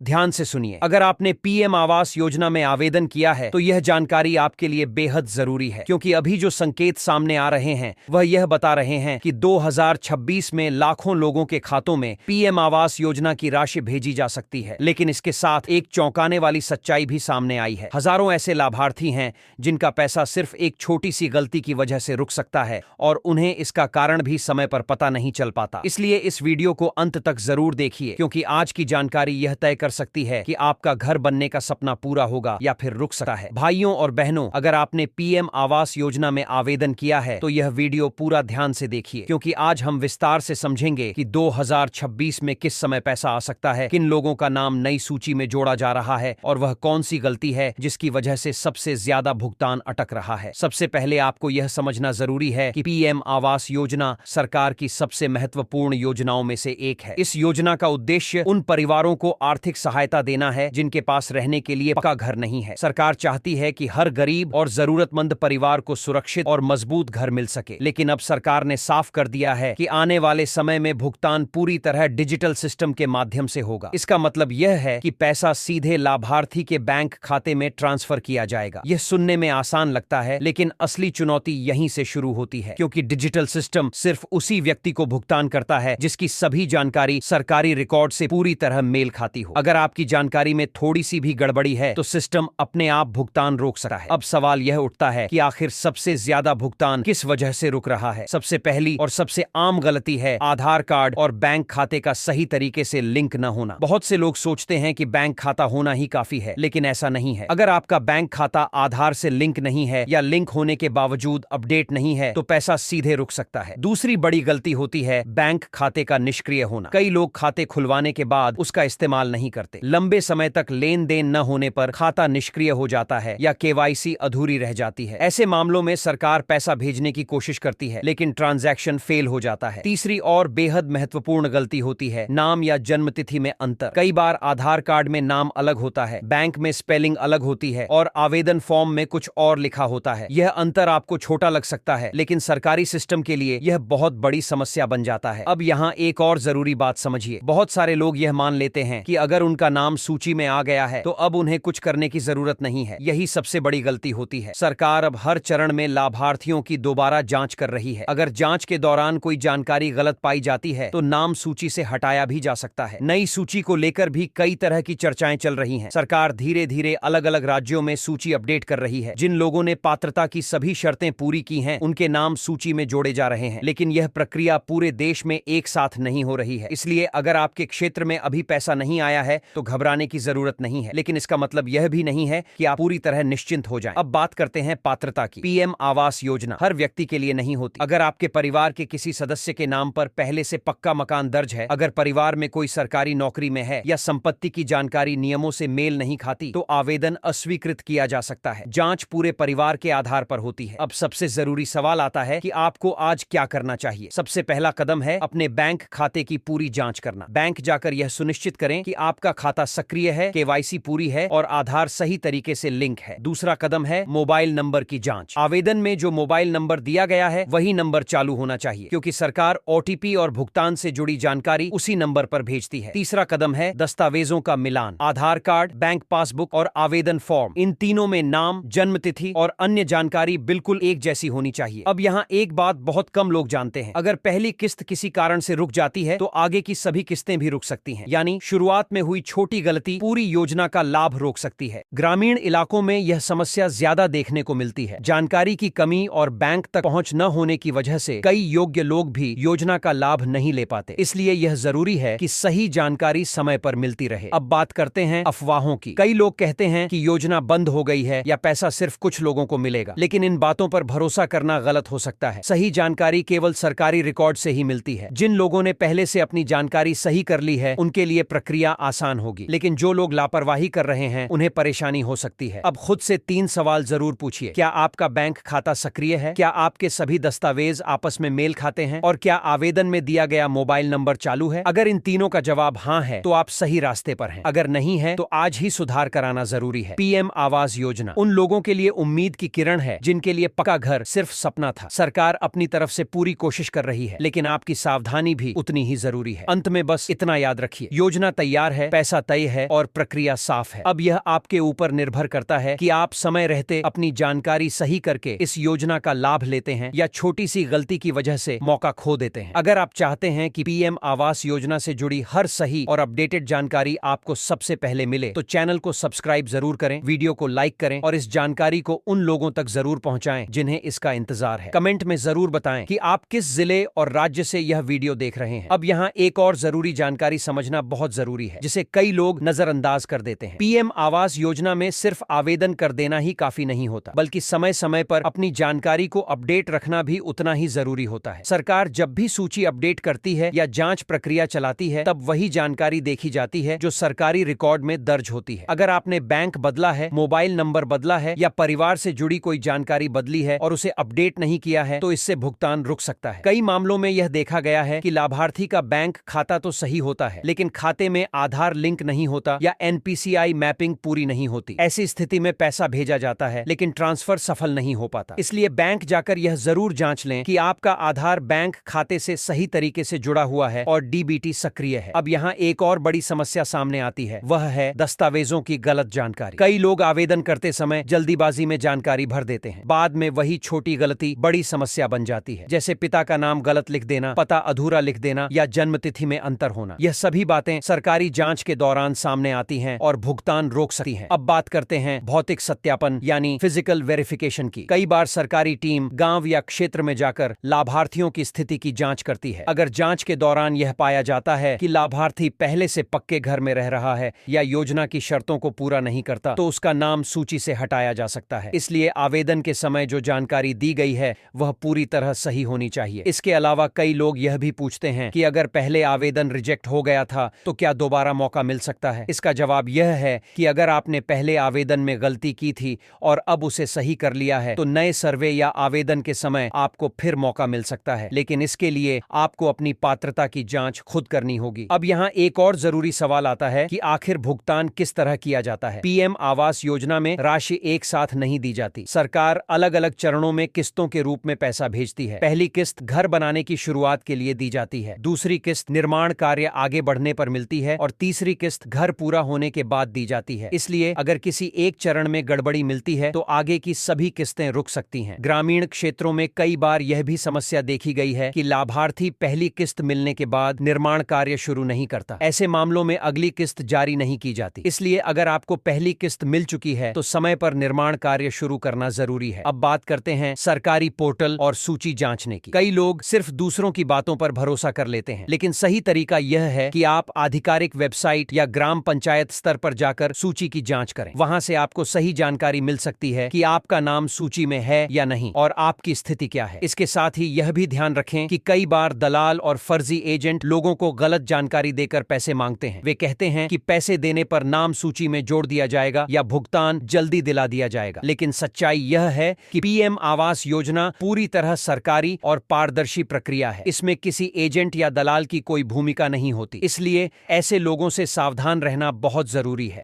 ध्यान से सुनिए। अगर आपने पीएम आवास योजना में आवेदन किया है तो यह जानकारी आपके लिए बेहद जरूरी है, क्योंकि अभी जो संकेत सामने आ रहे हैं वह यह बता रहे हैं कि 2026 में लाखों लोगों के खातों में पीएम आवास योजना की राशि भेजी जा सकती है। लेकिन इसके साथ एक चौंकाने वाली सच्चाई भी सामने आई है। हजारों ऐसे लाभार्थी हैं जिनका पैसा सिर्फ एक छोटी सी गलती की वजह से रुक सकता है और उन्हें इसका कारण भी समय पर पता नहीं चल पाता। इसलिए इस वीडियो को अंत तक जरूर देखिए, क्योंकि आज की जानकारी यह तय कर सकती है कि आपका घर बनने का सपना पूरा होगा या फिर रुक सकता है। भाइयों और बहनों, अगर आपने पीएम आवास योजना में आवेदन किया है तो यह वीडियो पूरा ध्यान से देखिए, क्योंकि आज हम विस्तार से समझेंगे कि 2026 में किस समय पैसा आ सकता है, किन लोगों का नाम नई सूची में जोड़ा जा रहा है और वह कौन सी गलती है जिसकी वजह से सबसे ज्यादा भुगतान अटक रहा है। सबसे पहले आपको यह समझना जरूरी है कि पीएम आवास योजना सरकार की सबसे महत्वपूर्ण योजनाओं में से एक है। इस योजना का उद्देश्य उन परिवारों को आर्थिक सहायता देना है जिनके पास रहने के लिए पक्का घर नहीं है। सरकार चाहती है कि हर गरीब और जरूरतमंद परिवार को सुरक्षित और मजबूत घर मिल सके। लेकिन अब सरकार ने साफ कर दिया है कि आने वाले समय में भुगतान पूरी तरह डिजिटल सिस्टम के माध्यम से होगा। इसका मतलब यह है कि पैसा सीधे लाभार्थी के बैंक खाते में ट्रांसफर किया जाएगा। यह सुनने में आसान लगता है, लेकिन असली चुनौती यहीं से शुरू होती है, क्योंकि डिजिटल सिस्टम सिर्फ उसी व्यक्ति को भुगतान करता है जिसकी सभी जानकारी सरकारी रिकॉर्ड से पूरी तरह मेल खाती हो। अगर आपकी जानकारी में थोड़ी सी भी गड़बड़ी है तो सिस्टम अपने आप भुगतान रोक सकता है। अब सवाल यह उठता है कि आखिर सबसे ज्यादा भुगतान किस वजह से रुक रहा है। सबसे पहली और सबसे आम गलती है आधार कार्ड और बैंक खाते का सही तरीके से लिंक न होना। बहुत से लोग सोचते हैं कि बैंक खाता होना ही काफी है, लेकिन ऐसा नहीं है। अगर आपका बैंक खाता आधार से लिंक नहीं है या लिंक होने के बावजूद अपडेट नहीं है तो पैसा सीधे रुक सकता है। दूसरी बड़ी गलती होती है बैंक खाते का निष्क्रिय होना। कई लोग खाते खुलवाने के बाद उसका इस्तेमाल नहीं करते। लंबे समय तक लेन देन न होने पर खाता निष्क्रिय हो जाता है या केवाईसी अधूरी रह जाती है। ऐसे मामलों में सरकार पैसा भेजने की कोशिश करती है, लेकिन ट्रांजैक्शन फेल हो जाता है। तीसरी और बेहद महत्वपूर्ण गलती होती है नाम या जन्म तिथि में अंतर। कई बार आधार कार्ड में नाम अलग होता है, बैंक में स्पेलिंग अलग होती है और आवेदन फॉर्म में कुछ और लिखा होता है। यह अंतर आपको छोटा लग सकता है, लेकिन सरकारी सिस्टम के लिए यह बहुत बड़ी समस्या बन जाता है। अब यहाँ एक और जरूरी बात समझिए। बहुत सारे लोग यह मान लेते हैं कि अगर उनका नाम सूची में आ गया है तो अब उन्हें कुछ करने की जरूरत नहीं है। यही सबसे बड़ी गलती होती है। सरकार अब हर चरण में लाभार्थियों की दोबारा जांच कर रही है। अगर जांच के दौरान कोई जानकारी गलत पाई जाती है तो नाम सूची से हटाया भी जा सकता है। नई सूची को लेकर भी कई तरह की चर्चाएं चल रही हैं। सरकार धीरे धीरे अलग अलग राज्यों में सूची अपडेट कर रही है। जिन लोगों ने पात्रता की सभी शर्तें पूरी की हैं, उनके नाम सूची में जोड़े जा रहे हैं। लेकिन यह प्रक्रिया पूरे देश में एक साथ नहीं हो रही है। इसलिए अगर आपके क्षेत्र में अभी पैसा नहीं आया है तो घबराने की जरूरत नहीं है, लेकिन इसका मतलब यह भी नहीं है कि आप पूरी तरह निश्चिंत हो जाएं। अब बात करते हैं पात्रता की। पीएम आवास योजना हर व्यक्ति के लिए नहीं होती। अगर आपके परिवार के किसी सदस्य के नाम पर पहले से पक्का मकान दर्ज है, अगर परिवार में कोई सरकारी नौकरी में है या संपत्ति की जानकारी नियमों से मेल नहीं खाती तो आवेदन अस्वीकृत किया जा सकता है। जांच पूरे परिवार के आधार पर होती है। अब सबसे जरूरी सवाल आता है कि आपको आज क्या करना चाहिए। सबसे पहला कदम है अपने बैंक खाते की पूरी जांच करना। बैंक जाकर यह सुनिश्चित करें कि आपका खाता सक्रिय है, केवाईसी पूरी है और आधार सही तरीके से लिंक है। दूसरा कदम है मोबाइल नंबर की जांच। आवेदन में जो मोबाइल नंबर दिया गया है वही नंबर चालू होना चाहिए, क्योंकि सरकार ओटीपी और भुगतान से जुड़ी जानकारी उसी नंबर पर भेजती है। तीसरा कदम है दस्तावेजों का मिलान। आधार कार्ड, बैंक पासबुक और आवेदन फॉर्म, इन तीनों में नाम, जन्म तिथि और अन्य जानकारी बिल्कुल एक जैसी होनी चाहिए। अब यहाँ एक बात बहुत कम लोग जानते हैं। अगर पहली किस्त किसी कारण से रुक जाती है तो आगे की सभी किस्तें भी रुक सकती हैं। यानी शुरुआत में हुई छोटी गलती पूरी योजना का लाभ रोक सकती है। ग्रामीण इलाकों में यह समस्या ज्यादा देखने को मिलती है। जानकारी की कमी और बैंक तक पहुंच न होने की वजह से कई योग्य लोग भी योजना का लाभ नहीं ले पाते। इसलिए यह जरूरी है कि सही जानकारी समय पर मिलती रहे। अब बात करते हैं अफवाहों की। कई लोग कहते हैं कि योजना बंद हो गई है या पैसा सिर्फ कुछ लोगों को मिलेगा, लेकिन इन बातों पर भरोसा करना गलत हो सकता है। सही जानकारी केवल सरकारी रिकॉर्ड से ही मिलती है। जिन लोगों ने पहले से अपनी जानकारी सही कर ली है उनके लिए प्रक्रिया आसान होगी, लेकिन जो लोग लापरवाही कर रहे हैं उन्हें परेशानी हो सकती है। अब खुद से 3 सवाल जरूर पूछिए। क्या आपका बैंक खाता सक्रिय है? क्या आपके सभी दस्तावेज आपस में मेल खाते हैं? और क्या आवेदन में दिया गया मोबाइल नंबर चालू है? अगर इन तीनों का जवाब हाँ है तो आप सही रास्ते पर हैं। अगर नहीं है तो आज ही सुधार कराना जरूरी है। पीएम आवास योजना उन लोगों के लिए उम्मीद की किरण है जिनके लिए पक्का घर सिर्फ सपना था। सरकार अपनी तरफ से पूरी कोशिश कर रही है, लेकिन आपकी सावधानी भी उतनी ही जरूरी है। अंत में बस इतना याद रखिए, योजना तैयार है, पैसा तय है और प्रक्रिया साफ है। अब यह आपके ऊपर निर्भर करता है कि आप समय रहते अपनी जानकारी सही करके इस योजना का लाभ लेते हैं या छोटी सी गलती की वजह से मौका खो देते हैं। अगर आप चाहते हैं कि पीएम आवास योजना से जुड़ी हर सही और अपडेटेड जानकारी आपको सबसे पहले मिले तो चैनल को सब्सक्राइब जरूर करें, वीडियो को लाइक करें और इस जानकारी को उन लोगों तक जरूर पहुंचाएं जिन्हें इसका इंतजार है। कमेंट में जरूर बताएं कि आप किस जिले और राज्य से यह वीडियो देख रहे हैं। अब यहाँ एक और जरूरी जानकारी समझना बहुत जरूरी है जिसे कई लोग नजरअंदाज कर देते हैं। पीएम आवास योजना में सिर्फ आवेदन कर देना ही काफी नहीं होता, बल्कि समय समय पर अपनी जानकारी को अपडेट रखना भी उतना ही जरूरी होता है। सरकार जब भी सूची अपडेट करती है या जांच प्रक्रिया चलाती है तब वही जानकारी देखी जाती है जो सरकारी रिकॉर्ड में दर्ज होती है। अगर आपने बैंक बदला है, मोबाइल नंबर बदला है या परिवार से जुड़ी कोई जानकारी बदली है और उसे अपडेट नहीं किया है तो इससे भुगतान रुक सकता है। कई मामलों में यह देखा गया है कि लाभार्थी का बैंक खाता तो सही होता है लेकिन खाते में आधार लिंक नहीं होता या एनपीसीआई मैपिंग पूरी नहीं होती। ऐसी स्थिति में पैसा भेजा जाता है लेकिन ट्रांसफर सफल नहीं हो पाता। इसलिए बैंक जाकर यह जरूर जांच लें कि आपका आधार बैंक खाते से सही तरीके से जुड़ा हुआ है और डीबीटी सक्रिय है। अब यहाँ एक और बड़ी समस्या सामने आती है, वह है दस्तावेजों की गलत जानकारी। कई लोग आवेदन करते समय जल्दीबाजी में जानकारी भर देते हैं। बाद में वही छोटी गलती बड़ी समस्या बन जाती है, जैसे पिता का नाम गलत लिख देना, पता अधूरा लिख देना या जन्म तिथि में अंतर होना। यह सभी बातें सरकारी जांच के दौरान सामने आती हैं और भुगतान रोक सकती हैं। अब बात करते हैं भौतिक सत्यापन यानी फिजिकल वेरिफिकेशन की। कई बार सरकारी टीम गांव या क्षेत्र में जाकर लाभार्थियों की स्थिति की जांच करती है। अगर जांच के दौरान यह पाया जाता है कि लाभार्थी पहले से पक्के घर में रह रहा है या योजना की शर्तों को पूरा नहीं करता तो उसका नाम सूची से हटाया जा सकता है। इसलिए आवेदन के समय जो जानकारी दी गई है वह पूरी तरह सही होनी चाहिए। इसके अलावा कई लोग यह भी पूछते हैं कि अगर पहले आवेदन रिजेक्ट हो गया था तो क्या दोबारा मौका मिल सकता है। इसका जवाब यह है कि अगर आपने पहले आवेदन में गलती की थी और अब उसे सही कर लिया है तो नए सर्वे या आवेदन के समय आपको फिर मौका मिल सकता है, लेकिन इसके लिए आपको अपनी पात्रता की जांच खुद करनी होगी। अब यहाँ एक और जरूरी सवाल आता है कि आखिर भुगतान किस तरह किया जाता है। पीएम आवास योजना में राशि एक साथ नहीं दी जाती। सरकार अलग अलग चरणों में किस्तों के रूप में पैसा भेजती है। पहली किस्त घर बनाने की शुरुआत के लिए दी जाती है, दूसरी किस्त निर्माण कार्य आगे बढ़ने पर मिलती है और तीसरी किस्त घर पूरा होने के बाद दी जाती है। इसलिए अगर किसी एक चरण में गड़बड़ी मिलती है तो आगे की सभी किस्तें रुक सकती हैं। ग्रामीण क्षेत्रों में कई बार यह भी समस्या देखी गई है कि लाभार्थी पहली किस्त मिलने के बाद निर्माण कार्य शुरू नहीं करता। ऐसे मामलों में अगली किस्त जारी नहीं की जाती। इसलिए अगर आपको पहली किस्त मिल चुकी है तो समय पर निर्माण कार्य शुरू करना जरूरी है। अब बात करते हैं सरकारी पोर्टल और सूची जांचने की। कई लोग सिर्फ दूसरों की बातों पर भरोसा कर लेते हैं, लेकिन सही तरीका यह है कि आप आधिकारिक वेबसाइट या ग्राम पंचायत स्तर पर जाकर सूची की जांच करें। वहां से आपको सही जानकारी मिल सकती है कि आपका नाम सूची में है या नहीं और आपकी स्थिति क्या है। इसके साथ ही यह भी ध्यान रखें कि कई बार दलाल और फर्जी एजेंट लोगों को गलत जानकारी देकर पैसे मांगते हैं। वे कहते हैं कि पैसे देने पर नाम सूची में जोड़ दिया जाएगा या भुगतान जल्दी दिला दिया जाएगा, लेकिन सच्चाई यह है कि पीएम आवास योजना पूरी तरह सरकारी और पारदर्शी प्रक्रिया है। इसमें किसी एजेंट या दलाल की कोई भूमिका नहीं होती। इसलिए ऐसे लोगों से सावधान रहना बहुत जरूरी है।